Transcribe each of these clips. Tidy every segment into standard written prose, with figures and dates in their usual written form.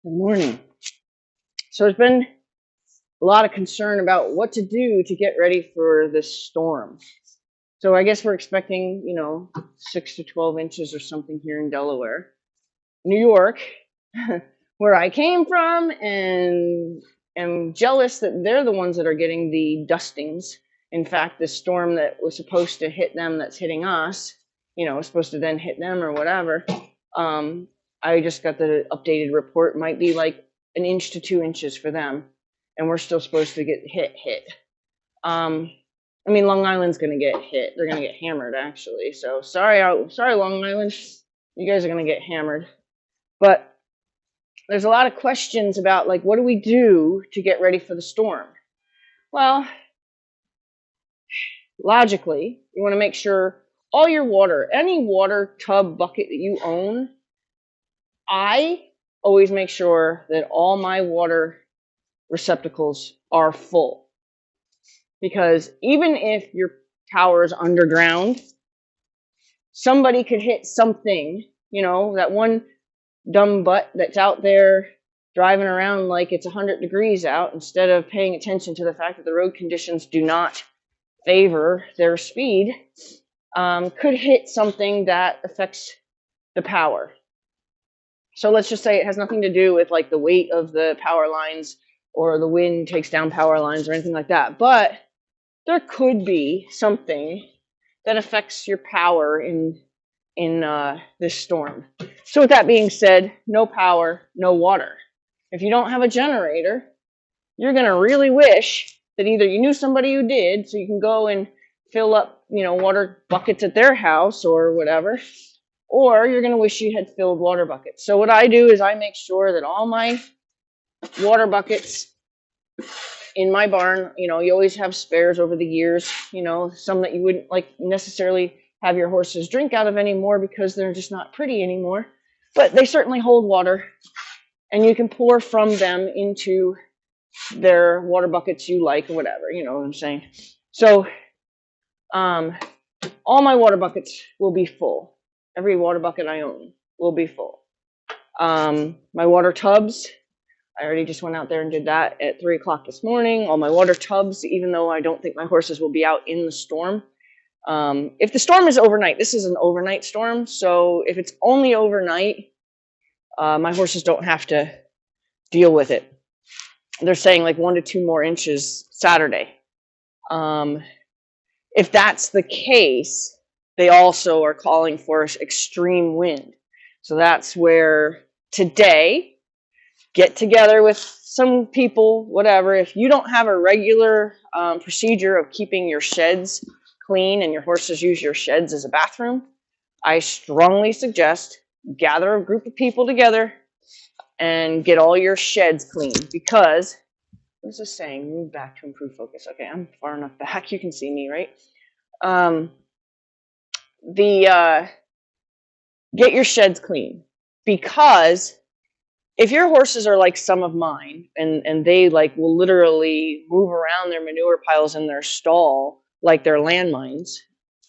Good morning. So there's been a lot of concern about what to do to get ready for this storm. So I guess we're expecting, 6 to 12 inches or something here in Delaware. New York, where I came from, and am jealous that they're the ones that are getting the dustings. In fact, the storm that was supposed to hit them that's hitting us, was supposed to then hit them or whatever. I just got the updated report. Might be like an inch to 2 inches for them, and we're still supposed to get hit. Um, I mean, Long Island's gonna get hit. They're gonna get hammered, actually. So sorry, Long Island. You guys are gonna get hammered. But there's a lot of questions about like, what do we do to get ready for the storm? Well, logically, you want to make sure all your water, any water tub bucket that you own, I always make sure that all my water receptacles are full. Because even if your tower is underground, somebody could hit something, that one dumb butt that's out there driving around like it's 100 degrees out instead of paying attention to the fact that the road conditions do not favor their speed, could hit something that affects the power. So let's just say it has nothing to do with like the weight of the power lines or the wind takes down power lines or anything like that. But there could be something that affects your power in this storm. So with that being said, no power, no water. If you don't have a generator, you're going to really wish that either you knew somebody who did, so you can go and fill up, water buckets at their house or whatever, or you're going to wish you had filled water buckets. So what I do is I make sure that all my water buckets in my barn, you always have spares over the years, some that you wouldn't like necessarily have your horses drink out of anymore because they're just not pretty anymore, but they certainly hold water, and you can pour from them into their water buckets you like or whatever, you know what I'm saying? So all my water buckets will be full. Every water bucket I own will be full. My water tubs, I already just went out there and did that at 3 o'clock this morning. All my water tubs, even though I don't think my horses will be out in the storm. If the storm is overnight, this is an overnight storm. So if it's only overnight, my horses don't have to deal with it. They're saying like 1 to 2 more inches Saturday. If that's the case, they also are calling for extreme wind. So that's where today, get together with some people, whatever. If you don't have a regular procedure of keeping your sheds clean and your horses use your sheds as a bathroom, I strongly suggest gather a group of people together and get all your sheds clean. Because, what is this saying? Move back to improve focus. Okay, I'm far enough back. You can see me, right? Get your sheds clean. Because if your horses are like some of mine, and they like will literally move around their manure piles in their stall like they're landmines,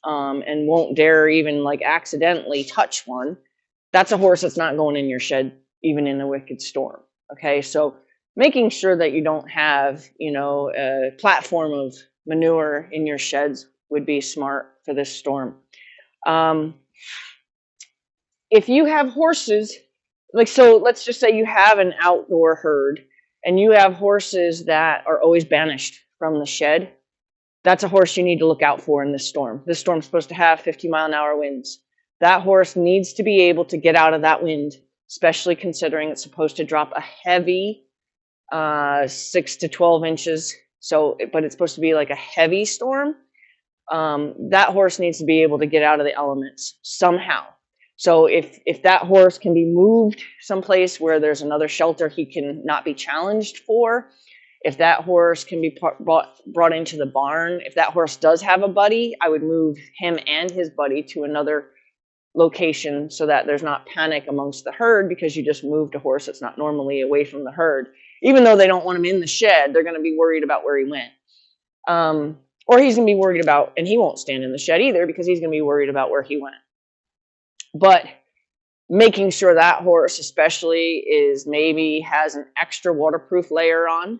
and won't dare even like accidentally touch one, that's a horse that's not going in your shed even in a wicked storm. Okay, so making sure that you don't have a platform of manure in your sheds would be smart for this storm. If you have horses, so let's just say you have an outdoor herd and you have horses that are always banished from the shed, that's a horse you need to look out for in this storm. This storm's supposed to have 50-mile-an-hour winds. That horse needs to be able to get out of that wind, especially considering it's supposed to drop a heavy 6 to 12 inches. But it's supposed to be like a heavy storm. That horse needs to be able to get out of the elements somehow. So if that horse can be moved someplace where there's another shelter he can not be challenged for, if that horse can be brought into the barn, if that horse does have a buddy, I would move him and his buddy to another location so that there's not panic amongst the herd because you just moved a horse that's not normally away from the herd. Even though they don't want him in the shed, they're going to be worried about where he went. Or he's going to be worried about, and he won't stand in the shed either because he's going to be worried about where he went. But making sure that horse especially is maybe has an extra waterproof layer on,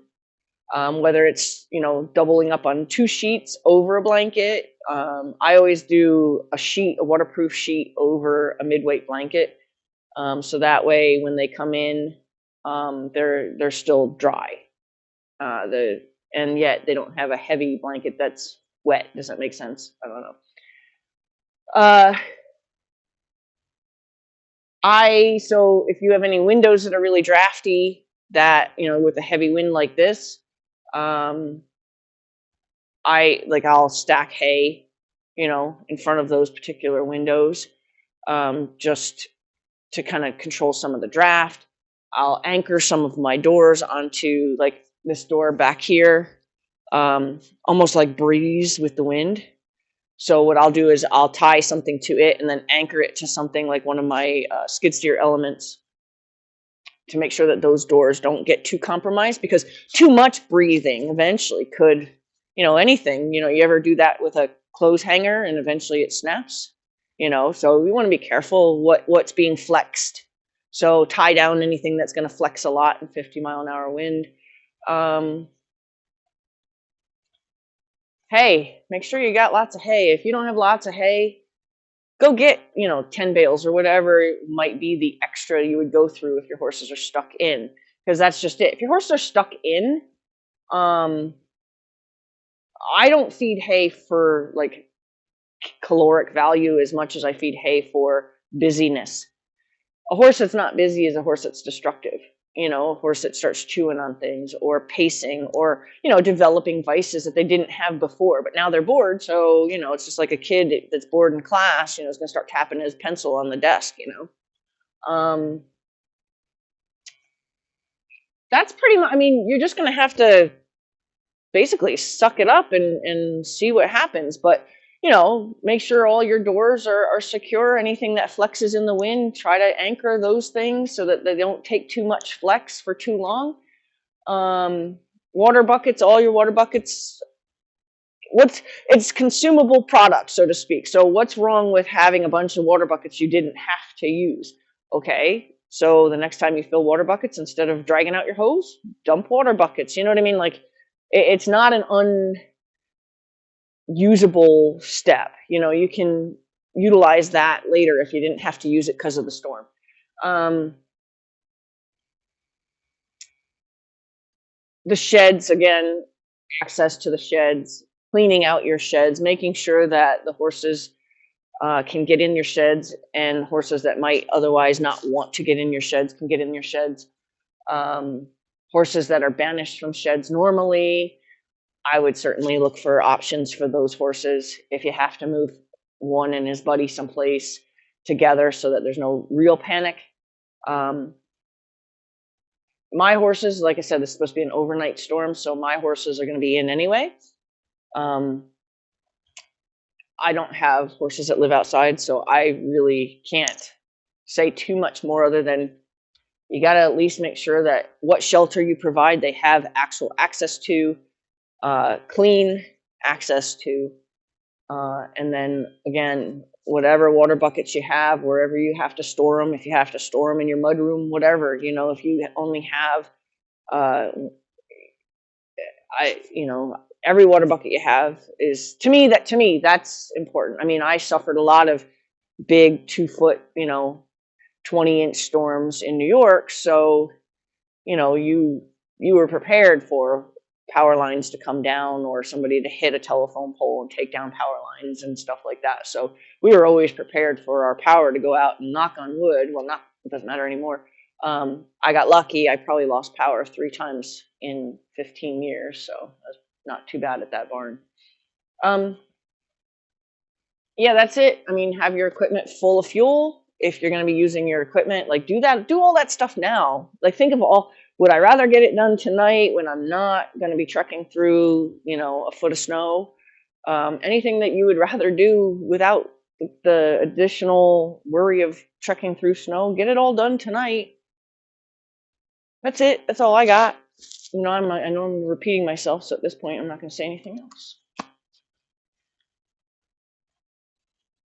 whether it's, doubling up on 2 sheets over a blanket. I always do a waterproof sheet over a midweight blanket. So that way when they come in, they're still dry. And yet they don't have a heavy blanket that's wet. Does that make sense? I don't know. So if you have any windows that are really drafty, that, with a heavy wind like this, I'll stack hay, in front of those particular windows, just to kind of control some of the draft. I'll anchor some of my doors onto, like this door back here, almost like breeze with the wind. So what I'll do is I'll tie something to it and then anchor it to something like one of my skid steer elements to make sure that those doors don't get too compromised, because too much breathing eventually could, anything, you ever do that with a clothes hanger and eventually it snaps, so we want to be careful what's being flexed. So tie down anything that's going to flex a lot in 50-mile-an-hour wind. Hay, make sure you got lots of hay. If you don't have lots of hay, go get, 10 bales or whatever might be the extra you would go through if your horses are stuck in, because that's just it. If your horses are stuck in, I don't feed hay for like caloric value as much as I feed hay for busyness. A horse that's not busy is a horse that's destructive. A horse that starts chewing on things or pacing or, developing vices that they didn't have before, but now they're bored. So, it's just like a kid that's bored in class, is going to start tapping his pencil on the desk, That's pretty much, you're just going to have to basically suck it up and see what happens. But, make sure all your doors are secure. Anything that flexes in the wind, try to anchor those things so that they don't take too much flex for too long. Water buckets, all your water buckets, it's consumable product, so to speak. So what's wrong with having a bunch of water buckets you didn't have to use? Okay, so the next time you fill water buckets, instead of dragging out your hose, dump water buckets. You know what I mean? Like, it's not an unusable step. You can utilize that later if you didn't have to use it because of the storm. The sheds, again, access to the sheds, cleaning out your sheds, making sure that the horses can get in your sheds, and horses that might otherwise not want to get in your sheds can get in your sheds. Horses that are banished from sheds normally, I would certainly look for options for those horses if you have to move one and his buddy someplace together so that there's no real panic. My horses, like I said, this is supposed to be an overnight storm, so my horses are going to be in anyway. I don't have horses that live outside, so I really can't say too much more other than you got to at least make sure that what shelter you provide, they have actual access to, clean access to, and then again, whatever water buckets you have, wherever you have to store them, if you have to store them in your mud room, whatever, if you only have, every water bucket you have is, to me, that's important. I suffered a lot of big 2-foot, 20-inch storms in New York. So, you were prepared for power lines to come down or somebody to hit a telephone pole and take down power lines and stuff like that. So we were always prepared for our power to go out, and knock on wood. Well, it doesn't matter anymore. I got lucky. I probably lost power 3 times in 15 years. So that's not too bad at that barn. Yeah, that's it. Have your equipment full of fuel. If you're going to be using your equipment, do all that stuff now. Think of would I rather get it done tonight when I'm not going to be trekking through, a foot of snow? Anything that you would rather do without the additional worry of trekking through snow, get it all done tonight. That's it. That's all I got. I know I'm repeating myself, so at this point, I'm not going to say anything else.